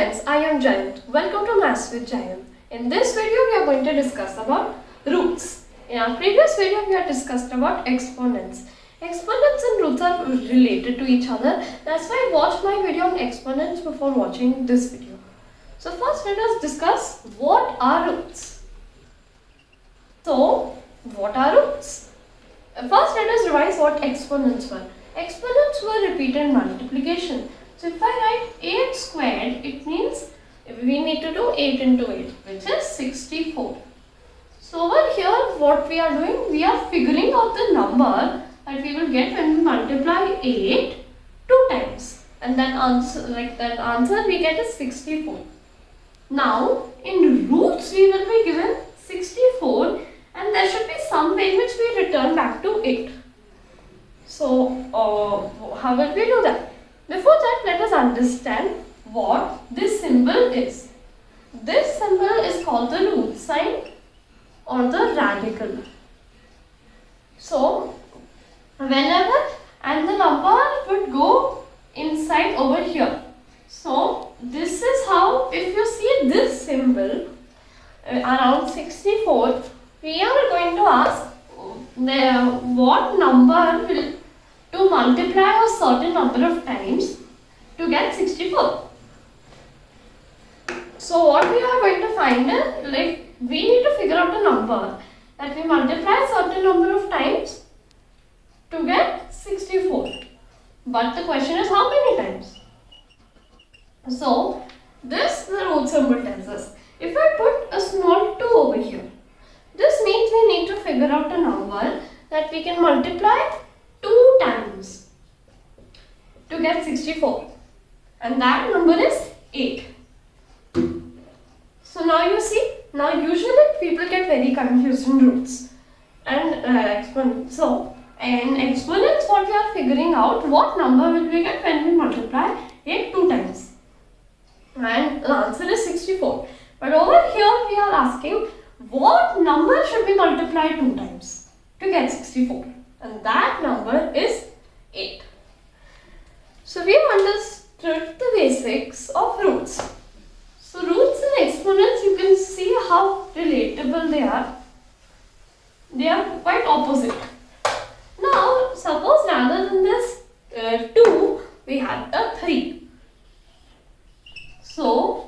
friends, I am Jayant. Welcome to Maths with Jayant. In this video, we are going to discuss about roots. In our previous video, we have discussed about exponents. Exponents and roots are related to each other. That's why I watched my video on exponents before watching this video. So first, let us discuss what are roots. So, what are roots? First, let us revise what exponents were. Exponents were repeated multiplication. So if I write 8 squared, it means we need to do 8 into 8, which is 64. So over here, what we are doing, we are figuring out the number that we will get when we multiply 8 2 times. And that answer we get is 64. Now, in roots, we will be given 64 and there should be some way in which we return back to 8. So, how will we do that? Before that, let us understand what this symbol is. This symbol is called the root sign or the radical. So, whenever and the number would go inside over here. So, this is how, if you see this symbol around 64, we are going to ask what number will to multiply a certain number of times to get 64. So what we are going to find is, we need to figure out a number that we multiply a certain number of times to get 64. But the question is how many times? So this the root symbol tells us. If I put a small 2 over here, this means we need to figure out a number that we can multiply 2 times to get 64, and that number is 8. So now you see, now usually people get very confused in roots and exponents. So in exponents, what we are figuring out, what number will we get when we multiply 8 2 times, and the answer is 64. But over here we are asking what number should we multiply 2 times to get 64. And that number is 8. So we have understood the basics of roots. So roots and exponents, you can see how relatable they are. They are quite opposite. Now suppose rather than this 2, we had a 3. So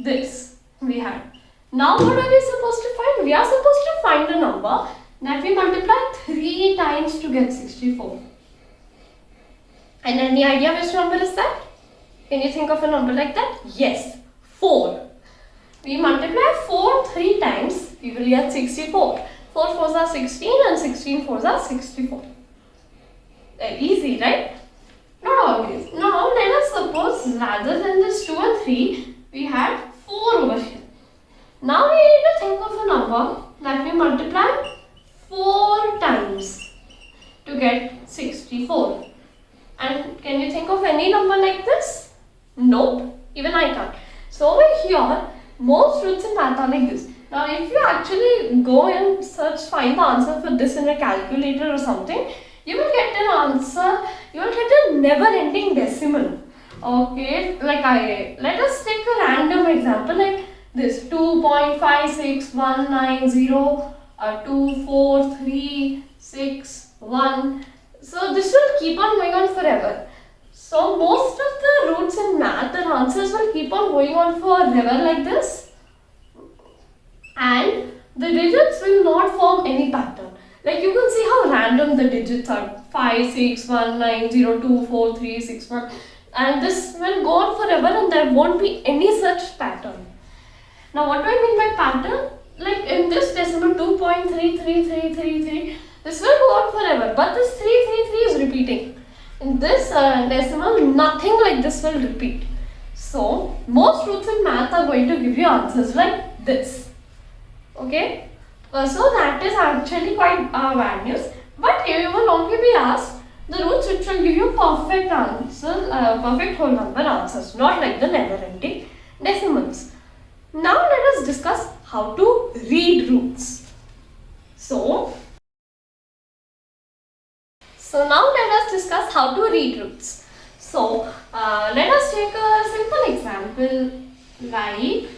this we had. Now what are we supposed to find? We are supposed to find a number that we multiply 3 times to get 64. And any idea which number is that? Can you think of a number like that? Yes, 4. We multiply 4 3 times, we will get 64. 4 4s are 16 and 16 4s are 64. Easy, right? Not always. Now let us suppose rather than this 2 and 3, we had 4 over here. Now we need to think of a number that we multiply 4 times to get 64. And can you think of any number like this? Nope, even I can't. So over here, most roots in math are like this. Now if you actually go and find the answer for this in a calculator or something, you will get an answer, you will get a never-ending decimal. Okay, let us take a random example like this, 2.56190 24361. So this will keep on going on forever. So most of the roots in math, the answers will keep on going on forever like this, and the digits will not form any pattern. Like you can see how random the digits are, 56190243661, and this will go on forever and there won't be any such pattern. Now what do I mean by pattern? Like in this decimal 2.33333, this will go on forever, but this 333 is repeating. In this decimal, nothing like this will repeat. So most roots in math are going to give you answers like this. Okay, so that is actually quite bad news. But you will only be asked the roots which will give you perfect answer, perfect whole number answers, not like the never-ending decimals. Now let us discuss how to read roots. So now let us discuss how to read roots. So let us take a simple example. like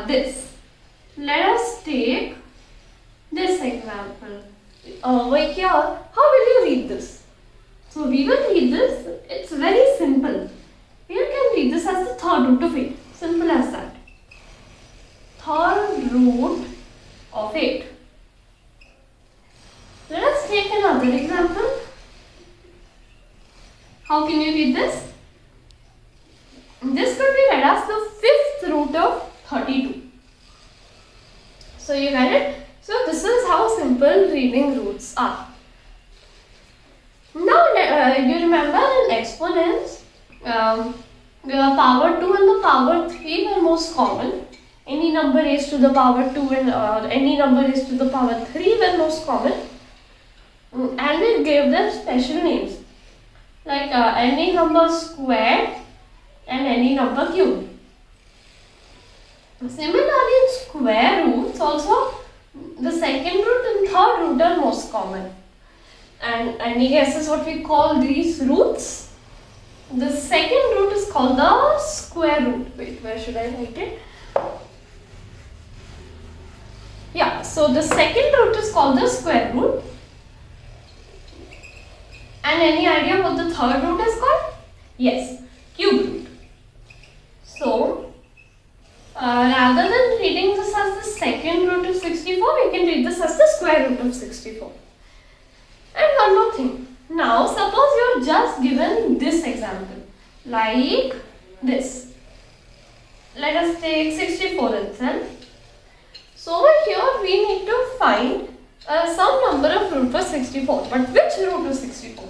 this. Let us take this example. Over here, how will you read this? So we will read this, it's very simple. You can read this as the third root of 8. Simple as that. Third root of 8. Let us take another example. How can you read this? This could be read as the fifth root of 32. So you get it? So this is how simple reading roots are. Now you remember in exponents, the power 2 and the power 3 were most common. Any number raised to the power 2 and any number raised to the power 3 were most common. And it gave them special names like any number squared and any number cubed. Similarly, in square roots also, the second root and third root are most common. And any guesses what we call these roots? The second root is called the square root. Wait, where should I write it? Yeah, so the second root is called the square root. And any idea what the third root is called? Yes, cube root. So, rather than reading this as the second root of 64, we can read this as the square root of 64. And one more thing. Now, suppose you are just given this example, like this. Let us take 64 itself. So, over here we need to find some number of root for 64. But which root of 64?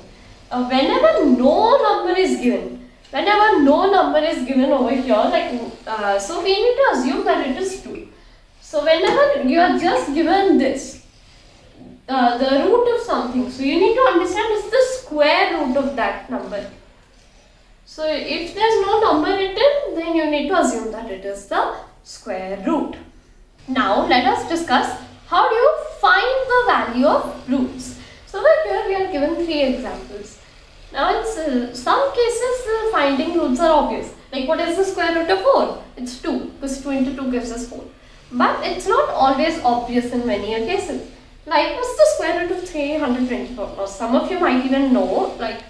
Whenever no number is given, over here, like so we need to assume that it is 2. So whenever you are just given this, the root of something, so you need to understand it's the square root of that number. So if there is no number written, then you need to assume that it is the square root. Now let us discuss how do you find the value of roots. So over here we are given 3 examples. Now in some cases finding roots are obvious. Like what is the square root of 4? It's 2 because 2 into 2 gives us 4. But it's not always obvious in many cases. Like what's the square root of 324? Now some of you might even know, but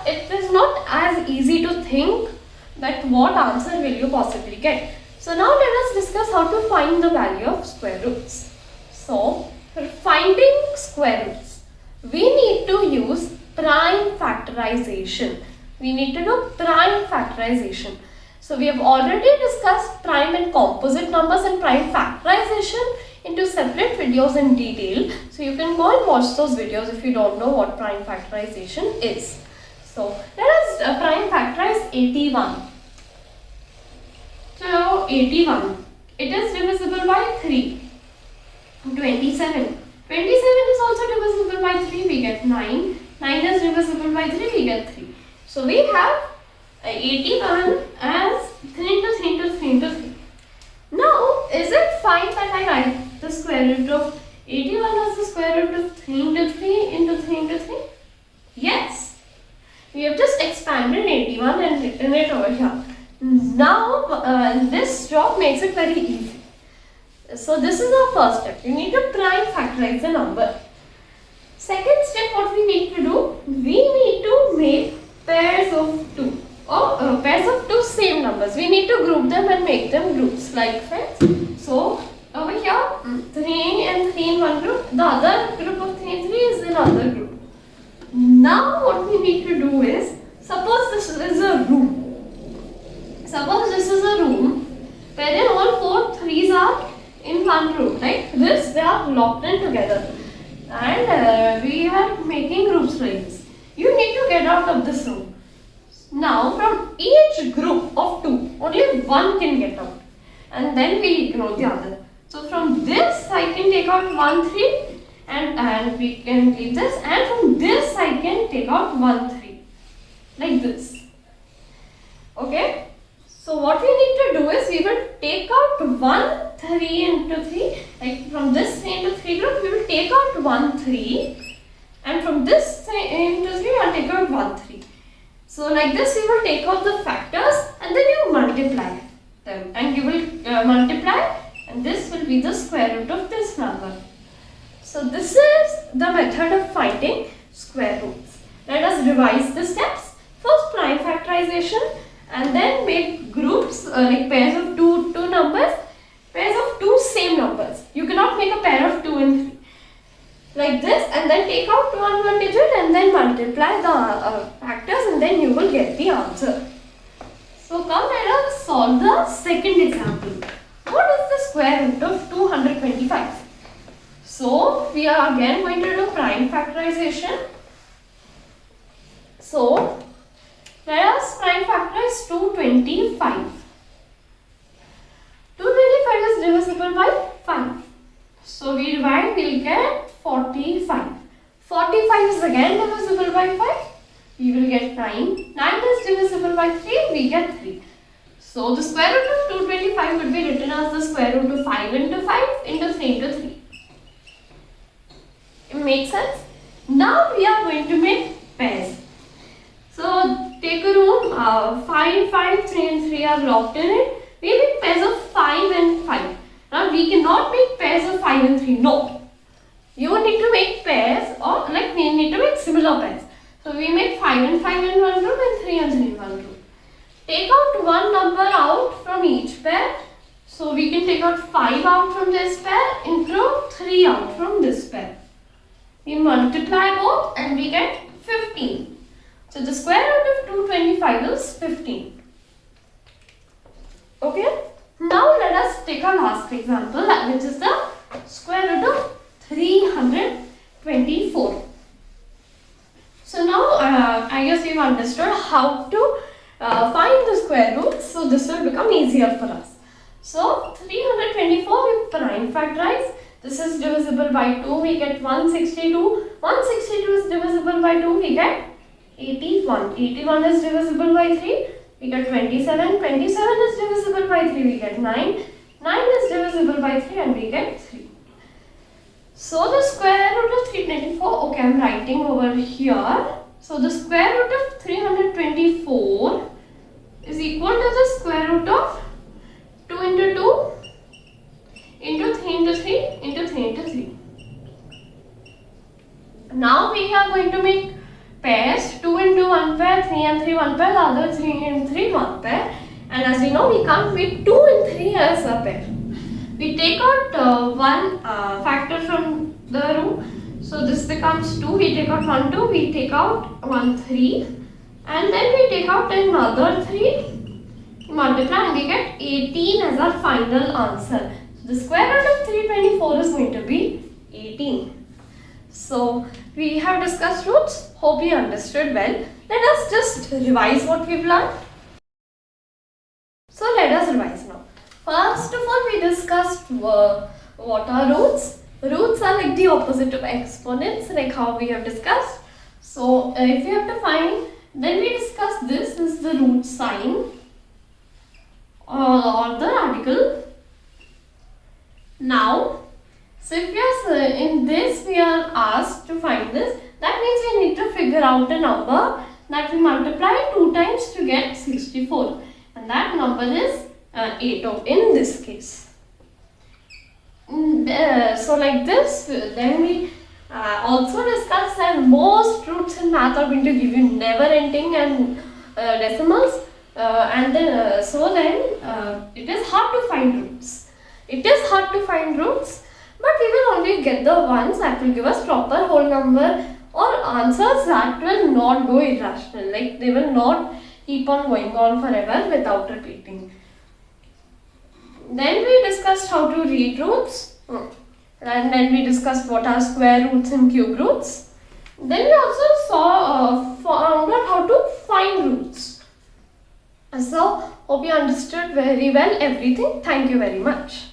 it is not as easy to think that what answer will you possibly get. So now let us discuss how to find the value of square roots. So for finding square roots, we need to use prime factorization. We need to do prime factorization. So we have already discussed prime and composite numbers and prime factorization into separate videos in detail. So you can go and watch those videos if you don't know what prime factorization is. So let us prime factorize 81. So 81, it is divisible by 3. 27. 27 is also divisible by 3, we get 9. 9 is divisible by 3, we get 3. So we have 81 as 3 into 3 into 3 into 3. Now, is it fine that I write the square root of 81 as the square root of 3 into 3 into 3 into 3? Yes. We have just expanded 81 and written it over here. Now, this job makes it very easy. So this is our first step. You need to prime factorize the number. Second step, what we need to do? We need to make pairs of 2 or pairs of 2 same numbers. We need to group them and make them groups like friends. So over here, 3 and 3 in one group. The other group of 3 and 3 is in another group. Now what we need to do is, suppose this is a room. Suppose this is a room wherein all 4 3s are in one room, like this, they are locked in together, and we are making groups like this. You need to get out of this room. Now from each group of 2, only one can get out, and then we ignore the other. So from this I can take out 1 3 and we can leave this, and from this I can take out 1 3 like this. Okay. So what we need to do is we will take out 1 3 into 3, like from this 3 into 3 group we will take out 1 3, and from this 3 into 3 I will take out 1 3. So like this we will take out the factors and then you will be the square root of this number. So this is the method of finding square roots. Let us revise the steps. First, prime factorization, and then make groups like pairs of two numbers, pairs of two same numbers. You cannot make a pair of 2 and 3 like this, and then take out one digit and then multiply the factors, and then you will get the answer. So come, let us solve the second example. What is the square root of 225? So we are again going to do prime factorization. So let us prime factorize 225. 225 is divisible by 5. So we divide, we will get 45. 45 is again divisible by 5. We will get 9. 9 is divisible by 3. We get 3. So the square root of 225 would be written as the square root of 5 into 5 into 3 into 3. It makes sense? Now we are going to make pairs. So take a room, 5, 5, 3 and 3 are locked in it. We make pairs of 5 and 5. Now we cannot make pairs of 5 and 3. No. You need to make pairs, or like we need to make similar pairs. So we make 5 and 5 in one room and 3 and 3 in one room. Take out one number out from each pair. So we can take out 5 out from this pair into 3 out from this pair. We multiply both and we get 15. So the square root of 225 is 15. Okay. Now let us take our last example, which is the square root of 324. So now I guess you've understood how to find the square roots. So this will become easier for us. So 324 we prime factorize. This is divisible by 2, we get 162. 162 is divisible by 2, we get 81. 81 is divisible by 3, we get 27. 27 is divisible by 3, we get 9. 9 is divisible by 3 and we get 3. So the square root of 324, okay, I am writing over here. So the square root of 324 is equal to the square root of 2 into 2 into 3 into 3 into 3 into 3. Now we are going to make pairs, 2 into 1 pair, 3 and 3 1 pair, the other 3 and 3 1 pair. And as we know, we can't make 2 and 3 as a pair. We take out one factor from the root. So this becomes 2, we take out 1 2, we take out 1 3, and then we take out another 3, multiply and we get 18 as our final answer. So the square root of 324 is going to be 18. So we have discussed roots. Hope you understood well. Let us just revise what we've learned. So let us revise now. First of all, we discussed what are roots. Roots are like the opposite of exponents, like how we have discussed. So if you have to find, then we discussed this is the root sign or the radical. Now, so if we are in this, we are asked to find this. That means we need to figure out a number that we multiply 2 times to get 64, and that number is 8 in this case. So like this, then we also discussed that most roots in math are going to give you never ending and decimals, and then it is hard to find roots. It is hard to find roots, but we will only get the ones that will give us proper whole number or answers that will not go irrational, like they will not keep on going on forever without repeating. Then we discussed how to read roots, and then we discussed what are square roots and cube roots. Then we also found out how to find roots. So hope you understood very well everything. Thank you very much.